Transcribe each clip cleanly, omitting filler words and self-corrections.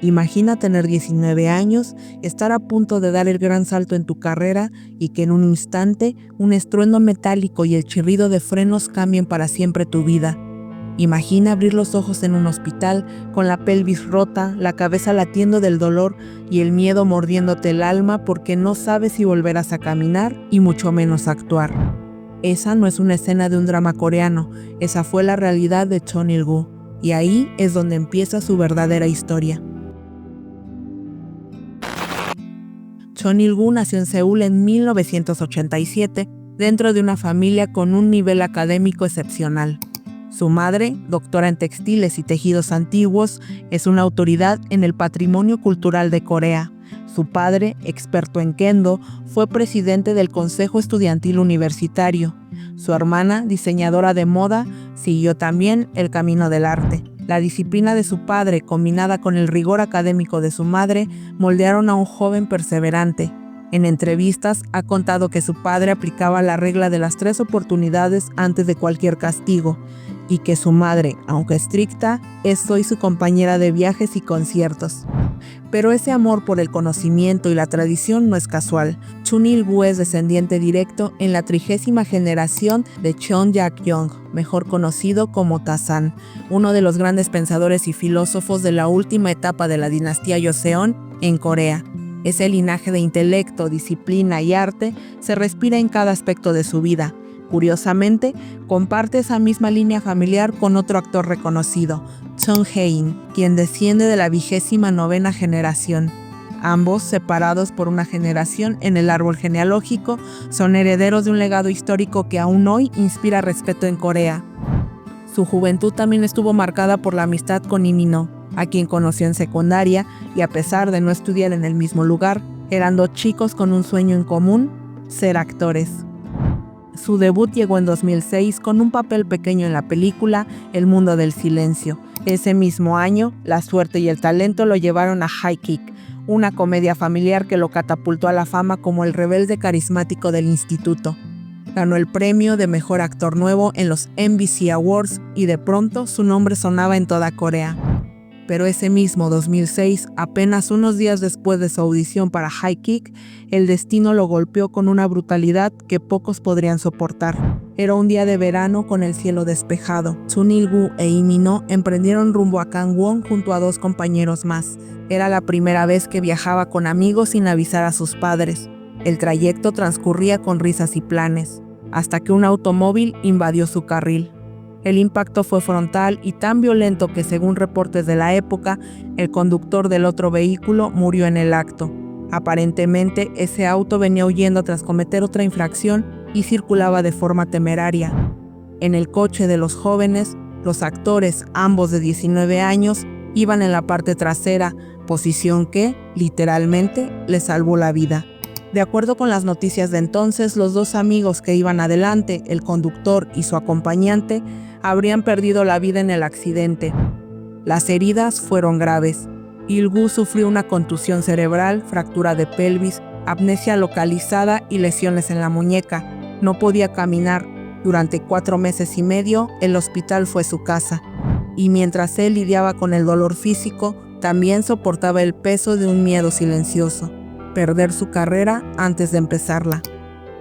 Imagina tener 19 años, estar a punto de dar el gran salto en tu carrera y que en un instante un estruendo metálico y el chirrido de frenos cambien para siempre tu vida. Imagina abrir los ojos en un hospital con la pelvis rota, la cabeza latiendo del dolor y el miedo mordiéndote el alma porque no sabes si volverás a caminar y mucho menos a actuar. Esa no es una escena de un drama coreano, esa fue la realidad de Chon Il-gu, y ahí es donde empieza su verdadera historia. Chon Il-gu nació en Seúl en 1987, dentro de una familia con un nivel académico excepcional. Su madre, doctora en textiles y tejidos antiguos, es una autoridad en el patrimonio cultural de Corea. Su padre, experto en kendo, fue presidente del Consejo Estudiantil Universitario. Su hermana, diseñadora de moda, siguió también el camino del arte. La disciplina de su padre, combinada con el rigor académico de su madre, moldearon a un joven perseverante. En entrevistas ha contado que su padre aplicaba la regla de las 3 oportunidades antes de cualquier castigo, y que su madre, aunque estricta, es hoy su compañera de viajes y conciertos. Pero ese amor por el conocimiento y la tradición no es casual. Chon Il-gu es descendiente directo en la 30ª generación de Cheon Jak-yong, mejor conocido como Tasan, uno de los grandes pensadores y filósofos de la última etapa de la dinastía Joseon en Corea. Ese linaje de intelecto, disciplina y arte se respira en cada aspecto de su vida. Curiosamente, comparte esa misma línea familiar con otro actor reconocido, Song Hae-in, quien desciende de la 29ª generación. Ambos, separados por una generación en el árbol genealógico, son herederos de un legado histórico que aún hoy inspira respeto en Corea. Su juventud también estuvo marcada por la amistad con Lee Min-ho, a quien conoció en secundaria, y a pesar de no estudiar en el mismo lugar, eran 2 chicos con un sueño en común: ser actores. Su debut llegó en 2006 con un papel pequeño en la película El mundo del silencio. Ese mismo año, la suerte y el talento lo llevaron a High Kick, una comedia familiar que lo catapultó a la fama como el rebelde carismático del instituto. Ganó el premio de Mejor Actor Nuevo en los MBC Awards y de pronto su nombre sonaba en toda Corea. Pero ese mismo 2006, apenas unos días después de su audición para High Kick, el destino lo golpeó con una brutalidad que pocos podrían soportar. Era un día de verano con el cielo despejado. Chon Il-gu e Lee Min-ho emprendieron rumbo a Gangwon junto a 2 compañeros más. Era la primera vez que viajaba con amigos sin avisar a sus padres. El trayecto transcurría con risas y planes, hasta que un automóvil invadió su carril. El impacto fue frontal y tan violento que, según reportes de la época, el conductor del otro vehículo murió en el acto. Aparentemente, ese auto venía huyendo tras cometer otra infracción y circulaba de forma temeraria. En el coche de los jóvenes, los actores, ambos de 19 años, iban en la parte trasera, posición que, literalmente, les salvó la vida. De acuerdo con las noticias de entonces, los 2 amigos que iban adelante, el conductor y su acompañante, habrían perdido la vida en el accidente. Las heridas fueron graves. Il-gu sufrió una contusión cerebral, fractura de pelvis, amnesia localizada y lesiones en la muñeca. No podía caminar. Durante 4 meses y medio, el hospital fue su casa. Y mientras él lidiaba con el dolor físico, también soportaba el peso de un miedo silencioso: perder su carrera antes de empezarla.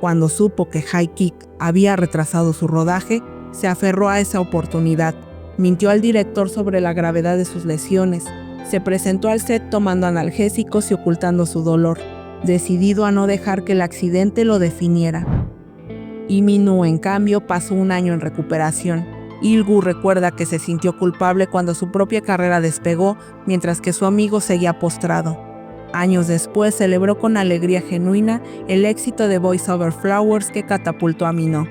Cuando supo que High Kick había retrasado su rodaje, se aferró a esa oportunidad. Mintió al director sobre la gravedad de sus lesiones. Se presentó al set tomando analgésicos y ocultando su dolor, decidido a no dejar que el accidente lo definiera. Lee Min-ho, en cambio, pasó un año en recuperación. Il-gu recuerda que se sintió culpable cuando su propia carrera despegó, mientras que su amigo seguía postrado. Años después celebró con alegría genuina el éxito de Boys Over Flowers que catapultó a Min-ho.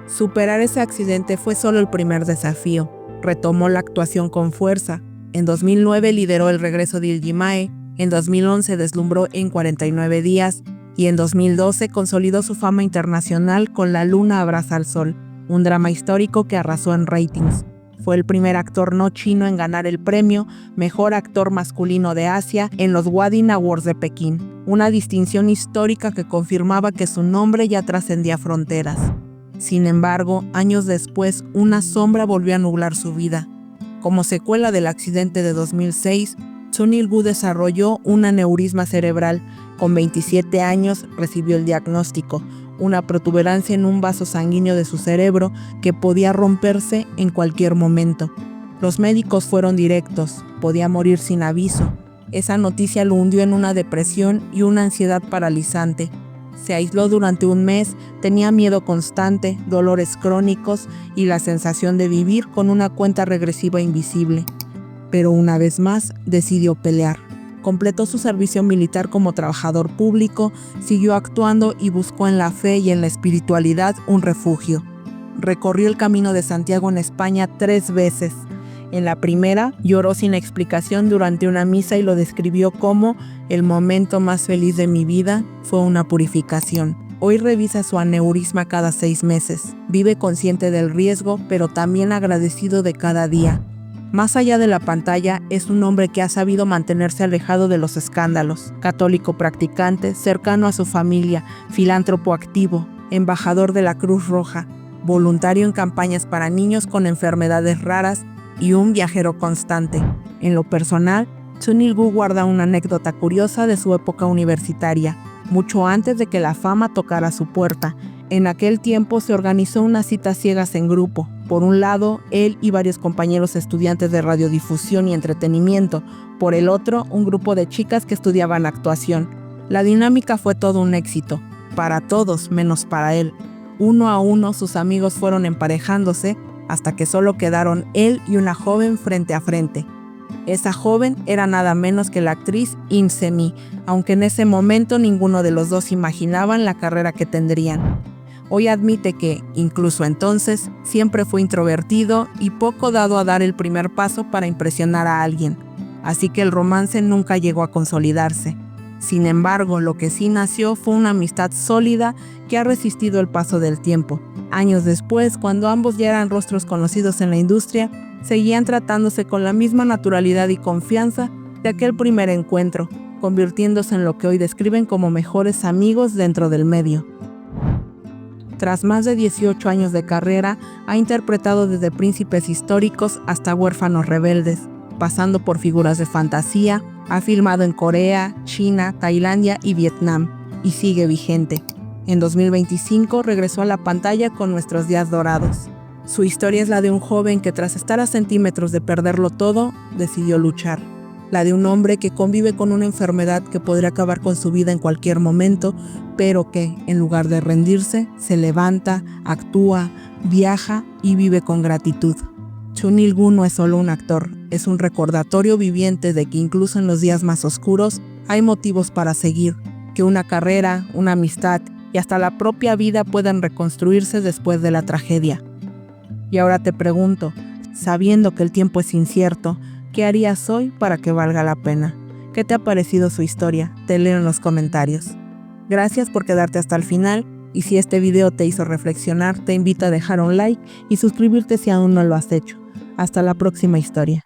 Superar ese accidente fue solo el primer desafío. Retomó la actuación con fuerza. En 2009 lideró el regreso de Iljimae, en 2011 deslumbró en 49 días y en 2012 consolidó su fama internacional con La luna abraza al sol, un drama histórico que arrasó en ratings. Fue el primer actor no chino en ganar el premio Mejor Actor Masculino de Asia en los Wading Awards de Pekín, una distinción histórica que confirmaba que su nombre ya trascendía fronteras. Sin embargo, años después, una sombra volvió a nublar su vida. Como secuela del accidente de 2006, Sun Il-gu desarrolló un aneurisma cerebral. Con 27 años recibió el diagnóstico, una protuberancia en un vaso sanguíneo de su cerebro que podía romperse en cualquier momento. Los médicos fueron directos, podía morir sin aviso. Esa noticia lo hundió en una depresión y una ansiedad paralizante. Se aisló durante un mes, tenía miedo constante, dolores crónicos y la sensación de vivir con una cuenta regresiva invisible. Pero una vez más decidió pelear. Completó su servicio militar como trabajador público, siguió actuando y buscó en la fe y en la espiritualidad un refugio. Recorrió el Camino de Santiago en España 3 veces. En la primera, lloró sin explicación durante una misa y lo describió como el momento más feliz de mi vida, fue una purificación. Hoy revisa su aneurisma cada 6 meses. Vive consciente del riesgo, pero también agradecido de cada día. Más allá de la pantalla, es un hombre que ha sabido mantenerse alejado de los escándalos. Católico practicante, cercano a su familia, filántropo activo, embajador de la Cruz Roja, voluntario en campañas para niños con enfermedades raras y un viajero constante. En lo personal, Sun Il-gu guarda una anécdota curiosa de su época universitaria, mucho antes de que la fama tocara su puerta. En aquel tiempo se organizó unas citas ciegas en grupo. Por un lado, él y varios compañeros estudiantes de radiodifusión y entretenimiento. Por el otro, un grupo de chicas que estudiaban actuación. La dinámica fue todo un éxito, para todos menos para él. Uno a uno sus amigos fueron emparejándose hasta que solo quedaron él y una joven frente a frente. Esa joven era nada menos que la actriz In Se-mi, aunque en ese momento ninguno de los dos imaginaban la carrera que tendrían. Hoy admite que, incluso entonces, siempre fue introvertido y poco dado a dar el primer paso para impresionar a alguien, así que el romance nunca llegó a consolidarse. Sin embargo, lo que sí nació fue una amistad sólida que ha resistido el paso del tiempo. Años después, cuando ambos ya eran rostros conocidos en la industria, seguían tratándose con la misma naturalidad y confianza de aquel primer encuentro, convirtiéndose en lo que hoy describen como mejores amigos dentro del medio. Tras más de 18 años de carrera, ha interpretado desde príncipes históricos hasta huérfanos rebeldes, pasando por figuras de fantasía. Ha filmado en Corea, China, Tailandia y Vietnam, y sigue vigente. En 2025 regresó a la pantalla con Nuestros días dorados. Su historia es la de un joven que, tras estar a centímetros de perderlo todo, decidió luchar. La de un hombre que convive con una enfermedad que podría acabar con su vida en cualquier momento, pero que, en lugar de rendirse, se levanta, actúa, viaja y vive con gratitud. Sun Il-gu no es solo un actor, es un recordatorio viviente de que incluso en los días más oscuros hay motivos para seguir, que una carrera, una amistad y hasta la propia vida pueden reconstruirse después de la tragedia. Y ahora te pregunto, sabiendo que el tiempo es incierto, ¿qué harías hoy para que valga la pena? ¿Qué te ha parecido su historia? Te leo en los comentarios. Gracias por quedarte hasta el final, y si este video te hizo reflexionar, te invito a dejar un like y suscribirte si aún no lo has hecho. Hasta la próxima historia.